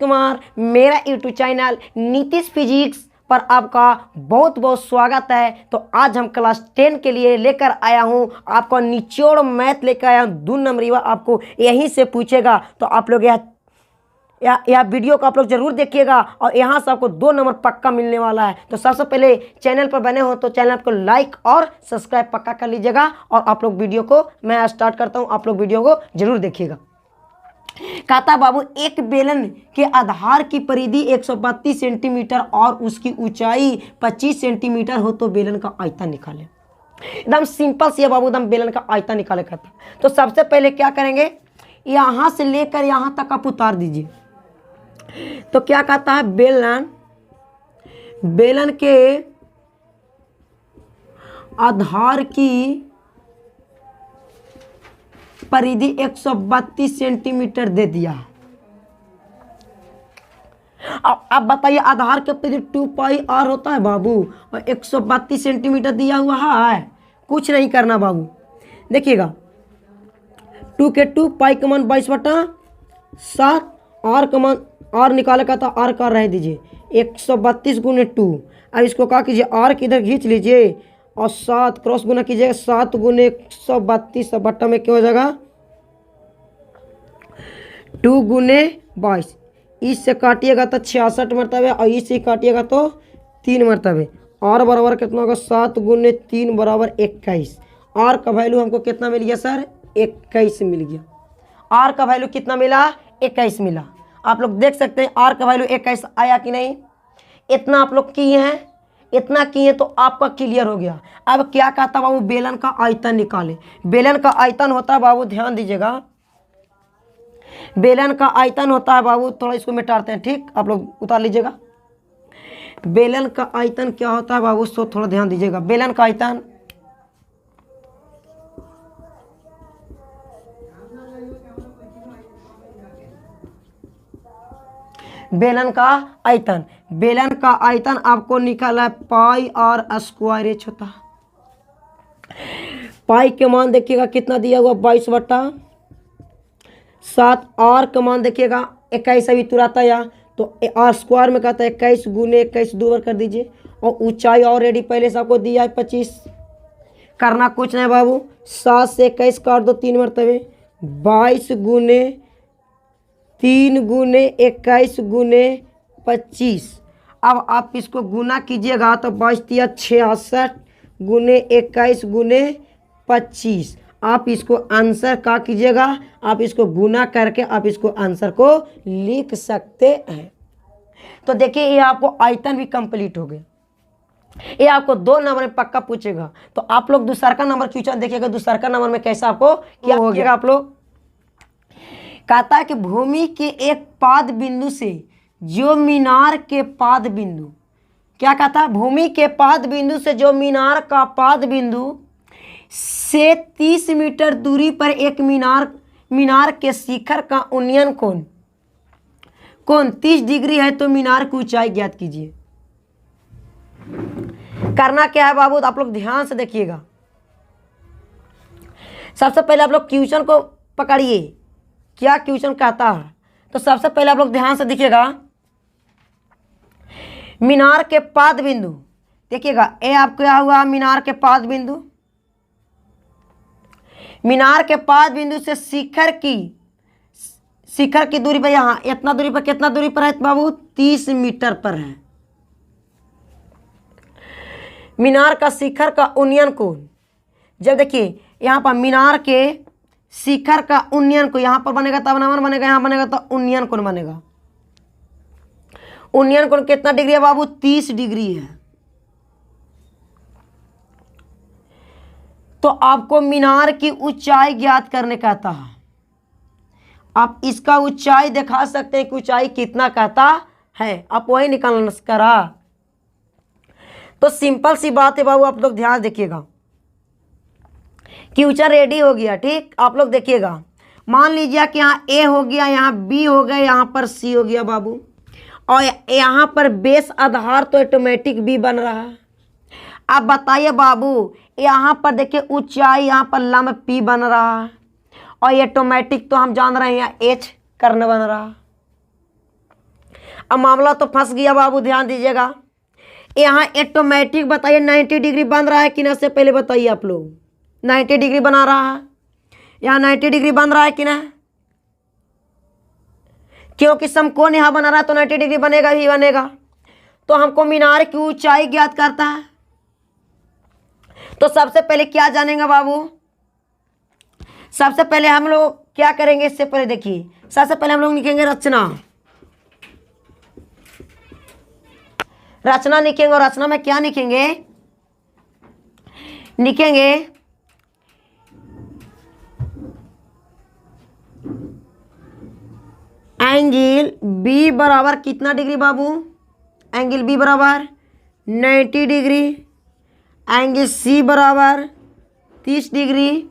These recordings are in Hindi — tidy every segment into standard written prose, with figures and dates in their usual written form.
कुमार, मेरा यूट्यूब चैनल नीतीश फिजिक्स पर आपका बहुत बहुत स्वागत है। तो आज हम क्लास 10 के लिए लेकर आया हूँ, आपको निचोड़ मैथ लेकर आया हूँ। 2 नंबरीवा आपको यहीं से पूछेगा, तो आप लोग यह वीडियो को आप लोग जरूर देखिएगा और यहाँ से आपको 2 नंबर पक्का मिलने वाला है। तो सबसे पहले चैनल पर बने हो तो चैनल को लाइक और सब्सक्राइब पक्का कर लीजिएगा। और आप लोग वीडियो को मैं स्टार्ट करता हूँ, आप लोग वीडियो को जरूर देखिएगा। कहता बाबू, एक बेलन के आधार की परिधि 132 सेंटीमीटर और उसकी ऊंचाई 25 सेंटीमीटर हो तो बेलन का आयतन निकाले। एकदम सिंपल सी है बाबू, एकदम बेलन का आयतन निकाले कहता। तो सबसे पहले क्या करेंगे, यहां से लेकर यहां तक आप उतार दीजिए। तो क्या कहता है, बेलन के आधार की परिधि 132 सेंटीमीटर दे दिया। अब बताइए, आधार के परिधि 2 पाई आर होता है बाबू, और 132 सेंटीमीटर दिया हुआ है। कुछ नहीं करना बाबू, देखिएगा 2 के 2 पाई का मान 22/7, आर का मान आर निकाले का था, आर का रह दीजिए 132 गुने 2। अब इसको क्या कीजिए, आर की इधर खींच लीजिए और 7 क्रॉस गुना कीजिएगा, 7 गुने 132 बट्टा में क्या हो जाएगा 2 गुने 22। इससे काटिएगा तो 66 मरतबे और इससे काटिएगा तो 3 मरतबे। आर बराबर कितना होगा, 7 गुने 3 बराबर 21। आर का वैल्यू हमको कितना मिल गया सर, 21 मिल गया। आर का वैल्यू कितना मिला, 21 मिला। आप लोग देख सकते हैं आर का वैल्यू 21 आया कि नहीं। इतना आप लोग किए हैं, इतना किए तो आपका क्लियर हो गया। अब क्या कहता बाबू, बेलन का आयतन निकाले। बेलन का आयतन होता है बाबू, ध्यान दीजिएगा, बेलन का आयतन होता है बाबू, थोड़ा इसको मिटाते हैं, ठीक, आप लोग उतार लीजिएगा। बेलन का आयतन क्या होता है बाबू, सो थोड़ा ध्यान दीजिएगा। बेलन का आयतन बेलन का आयतन आपको निकाला है पाई आर स्क्वायर एच होता है। पाई के मान देखिएगा कितना दिया हुआ, 22/7। आर का मान देखिएगा 21 अभी तुरंत आया, तो आर स्क्वायर में कहता है 21 गुने 21 2 बार कर दीजिए। और ऊंचाई ऑलरेडी पहले से आपको दिया है 25। करना कुछ नहीं बाबू, 7 से 21 काट दो 3 मरतबे, 22 गुने 3 गुने 21 गुने 25। अब आप इसको गुना कीजिएगा तो 22×66 गुने 21 गुने 25। आप इसको आंसर क्या कीजिएगा, आप इसको गुना करके आप इसको आंसर को लिख सकते हैं। तो देखिए ये आपको आयतन भी कंप्लीट हो गया। ये आपको 2 नंबर में पक्का पूछेगा। तो आप लोग दूसरा का नंबर क्वेश्चन देखिएगा, दूसरा का नंबर में कैसा आपको क्या हो गया। आप लोग कहता है कि भूमि के एक पाद बिंदु से जो मीनार के पाद बिंदु, क्या कहता है, भूमि के पाद बिंदु से जो मीनार का पाद बिंदु से 30 मीटर दूरी पर एक मीनार के शिखर का उन्नयन कोण 30 डिग्री है तो मीनार की ऊंचाई ज्ञात कीजिए। करना क्या है बाबू, आप लोग ध्यान से देखिएगा। सबसे पहले आप लोग क्वेश्चन को पकड़िए, क्या क्वेश्चन कहता है। तो सबसे पहले आप लोग ध्यान से देखिएगा, मीनार के पाद बिंदु देखिएगा, ये आपको क्या हुआ, मीनार के पाद बिंदु, मीनार के पाद बिंदु से शिखर की दूरी पर, यहाँ इतना दूरी पर, कितना दूरी पर है बाबू, 30 मीटर पर है। मीनार का शिखर का उन्नयन कोण, जब देखिए यहाँ पर मीनार के शिखर का उन्नयन को यहाँ पर बनेगा तब नंबर बनेगा, यहाँ बनेगा तो उन्नयन कोण बनेगा। उन्नयन कोण कितना डिग्री है बाबू, 30 डिग्री है। तो आपको मीनार की ऊंचाई ज्ञात करने कहता है। आप इसका ऊंचाई दिखा सकते हैं कि ऊंचाई कितना कहता है, आप वही निकालना करा। तो सिंपल सी बात है बाबू, आप लोग ध्यान देखिएगा। क्वेश्चन रेडी हो गया, ठीक, आप लोग देखिएगा। मान लीजिए कि यहाँ ए हो गया, यहाँ बी हो गया, यहाँ पर सी हो गया बाबू, और यहाँ पर बेस आधार तो ऑटोमेटिक बी बन रहा है। अब बताइए बाबू, यहाँ पर देखिए ऊंचाई, यहाँ पर लंब पी बन रहा है, और ये ऑटोमेटिक तो हम जान रहे हैं एच करने बन रहा। अब मामला तो फंस गया बाबू, ध्यान दीजिएगा। यहाँ ऑटोमेटिक बताइए 90 डिग्री बन रहा है कि ना, से पहले बताइए आप लोग। 90 डिग्री बना रहा है, यहाँ 90 डिग्री बन रहा है कि ना, क्योंकि समकोण यहाँ बना रहा है तो 90 डिग्री बनेगा ही बनेगा। तो हमको मीनार की ऊंचाई ज्ञात करता है। तो सबसे पहले क्या जानेंगे बाबू, सबसे पहले हम लोग क्या करेंगे, इससे पहले देखिए, सबसे पहले हम लोग लिखेंगे रचना। रचना लिखेंगे, और रचना में क्या लिखेंगे, लिखेंगे एंगल बी बराबर कितना डिग्री बाबू, एंगल बी बराबर 90 डिग्री, एंगल सी बराबर 30 डिग्री,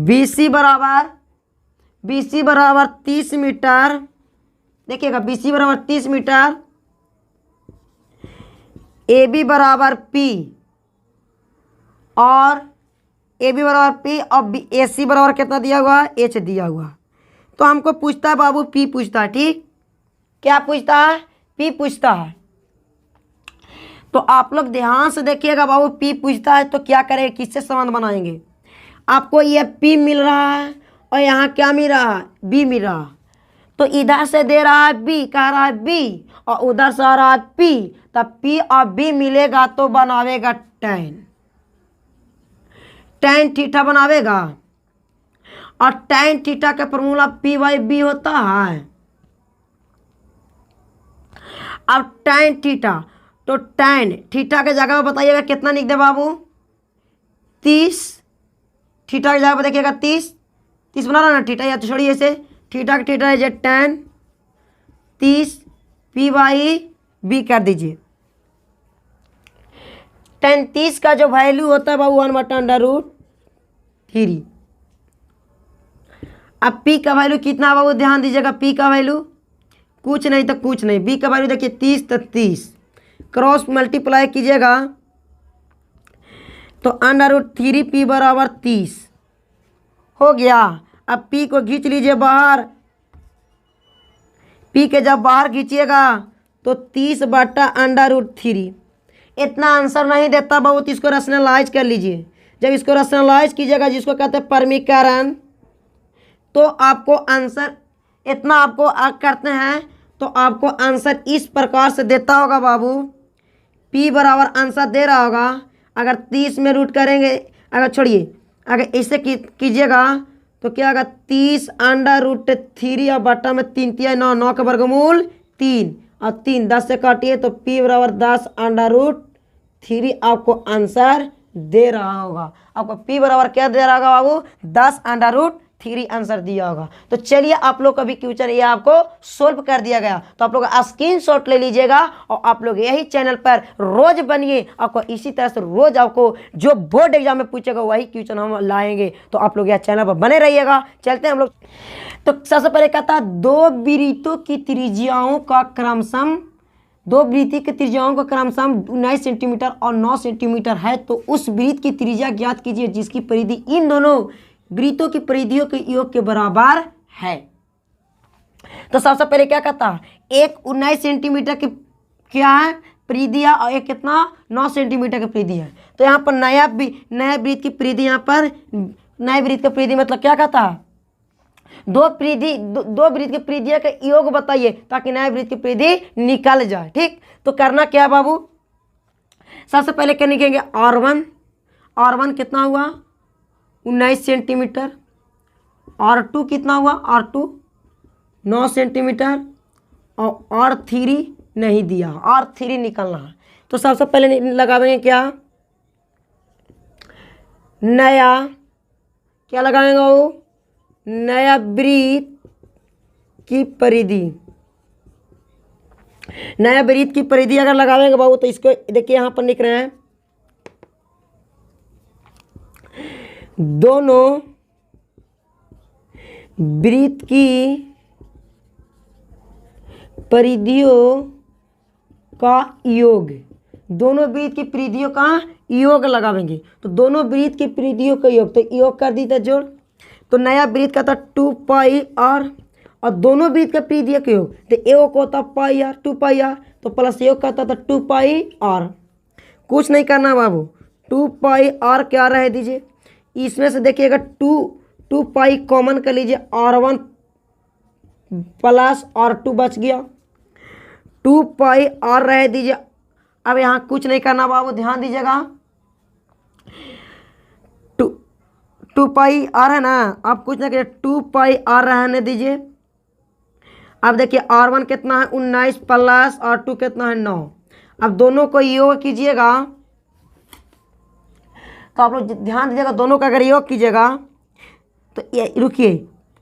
BC बराबर 30 मीटर, देखिएगा BC बराबर 30 मीटर, AB बराबर P और AB बराबर P और AC बराबर कितना दिया हुआ, H दिया हुआ। तो हमको पूछता है बाबू P पूछता है, ठीक, क्या पूछता है, P पूछता है। तो आप लोग ध्यान से देखिएगा बाबू, P पूछता है तो क्या करेंगे, किससे संबंध बनाएंगे। आपको ये P मिल रहा है और यहाँ क्या मिल रहा है, B मिल रहा है। तो इधर से दे रहा है B, कह रहा है B, और उधर से आ रहा है P, तब P और B मिलेगा तो बनावेगा tan थीटा बनावेगा। और tan थीटा का फॉर्मूला P/B होता है। अब tan थीटा, तो tan थीटा के जगह पर बताइएगा कितना लिख दे बाबू, 30, थीटा की जगह पर देखिएगा 30 बना रहा ना थीटा, या तो छोड़िए इसे, थीटा का थीटा है tan 30 P/B कर दीजिए। tan 30 का जो वैल्यू होता है बाबू 1/√3। अब P का वैल्यू कितना बाबू, ध्यान दीजिएगा, P का वैल्यू कुछ नहीं तो कुछ नहीं, B का वैल्यू देखिए 30 तो 30, क्रॉस मल्टीप्लाई कीजिएगा तो √3 P बराबर 30 हो गया। अब P को खींच लीजिए बाहर, P के जब बाहर खींचिएगा तो 30/√3। इतना आंसर नहीं देता बाबू, तो इसको रैशनलाइज कर लीजिए। जब इसको रैशनलाइज कीजिएगा, जिसको कहते हैं परमीकरण, तो आपको आंसर इतना आपको करते हैं तो आपको आंसर इस प्रकार से देता होगा बाबू। P बराबर आंसर दे रहा होगा, अगर 30 में रूट करेंगे, अगर छोड़िए, अगर इसे कीजिएगा तो क्या होगा, 30/√3 और बट्टा में 3 3 9, 9 का वर्गमूल 3 और 3 10 से काटिए तो P बराबर 10/√3 आपको आंसर दे रहा होगा। आपको P बराबर क्या दे रहा होगा बाबू, 10/√3 आंसर दिया होगा। तो चलिए आप लोग का भी क्वेश्चन ये आपको सोल्व कर दिया गया, तो आप लोग स्क्रीनशॉट ले लीजिएगा और आप लोग यही चैनल पर रोज बनिए। आपको इसी तरह से रोज आपको जो बोर्ड एग्जाम में पूछेगा वही क्वेश्चन हम लाएंगे, तो आप लोग यह चैनल पर बने रहिएगा। चलते हैं हम लोग। तो सबसे पहले कहता है, दो वृत्तों की त्रिज्याओं का क्रमशः, दो वृत्त की त्रिज्याओं का क्रमशः 19 सेंटीमीटर और 9 सेंटीमीटर है, तो उस वृत्त की त्रिज्या ज्ञात कीजिए जिसकी परिधि इन दोनों वृत्तों की परिधियों के योग के बराबर है। तो सबसे पहले क्या कहता है, एक 19 सेंटीमीटर की क्या है परिधि है और एक कितना 9 सेंटीमीटर की परिधि है। तो यहाँ पर नया वृत्त की परिधि, यहाँ पर नए वृत्त की परिधि मतलब क्या कहता है, दो वृत्त की परिधियों का योग बताइए ताकि नए वृत्त की परिधि निकल जाए। ठीक, तो करना क्या है बाबू, सबसे पहले क्या लिखेंगे, R1 कितना हुआ 19 सेंटीमीटर, R2 कितना हुआ, R2 9 सेंटीमीटर और R3 नहीं दिया, R3 निकलना है। तो सबसे पहले लगाएंगे क्या, नया क्या लगाएंगे वो, नया वृत्त की परिधि। नया वृत्त की परिधि अगर लगाएंगे बाबू तो इसको देखिए यहाँ पर लिख रहे हैं, दोनों वृत्त की परिधियों का योग, दोनों वृत्त की परिधियों का योग लगाएंगे। तो दोनों वृत्त की परिधियों का योग, तो योग कर दीजिए जोड़। तो नया वृत्त का था 2 पाई और दोनों बीच का पीरियड के योग, तो एक होता पाई आर 2 पाई आर, तो प्लस योग करता था 2 पाई आर। कुछ नहीं करना बाबू, 2 पाई आर क्या रह दीजिए, इसमें से देखिएगा 2 पाई कॉमन कर लीजिए, R1 प्लस R2 बच गया, 2 पाई आर रह दीजिए। अब यहाँ कुछ नहीं करना बाबू, ध्यान दीजिएगा, 2 पाई आर है ना, आप कुछ नहीं करिए, 2 पाई आर रहने दीजिए। अब देखिए R1 कितना है 19 प्लस R2 कितना है 9। अब दोनों को योग कीजिएगा, तो आप लोग ध्यान दीजिएगा, दोनों का अगर योग कीजिएगा तो ये रुकिए,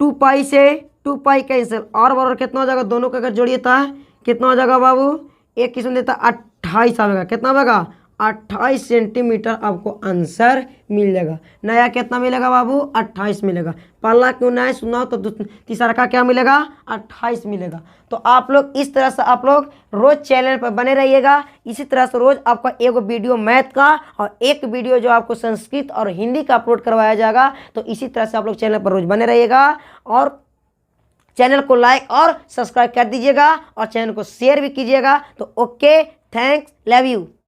2 पाई से 2 पाई कैंसिल, और बराबर कितना हो जाएगा, दोनों का अगर जोड़िए था कितना हो जाएगा बाबू, एक किस्म देता 28 आएगा, कितना आएगा 28 सेंटीमीटर आपको आंसर मिल जाएगा। नया कितना मिलेगा बाबू 28 मिलेगा, पहला क्यों नहीं सुना तो तीसरा का क्या मिलेगा 28 मिलेगा। तो आप लोग इस तरह से आप लोग रोज चैनल पर बने रहिएगा, इसी तरह से रोज आपका एक वीडियो मैथ का और एक वीडियो जो आपको संस्कृत और हिंदी का अपलोड करवाया जाएगा। तो इसी तरह से आप लोग चैनल पर रोज बने रहिएगा और चैनल को लाइक और सब्सक्राइब कर दीजिएगा और चैनल को शेयर भी कीजिएगा। तो ओके, थैंक्स, लव यू।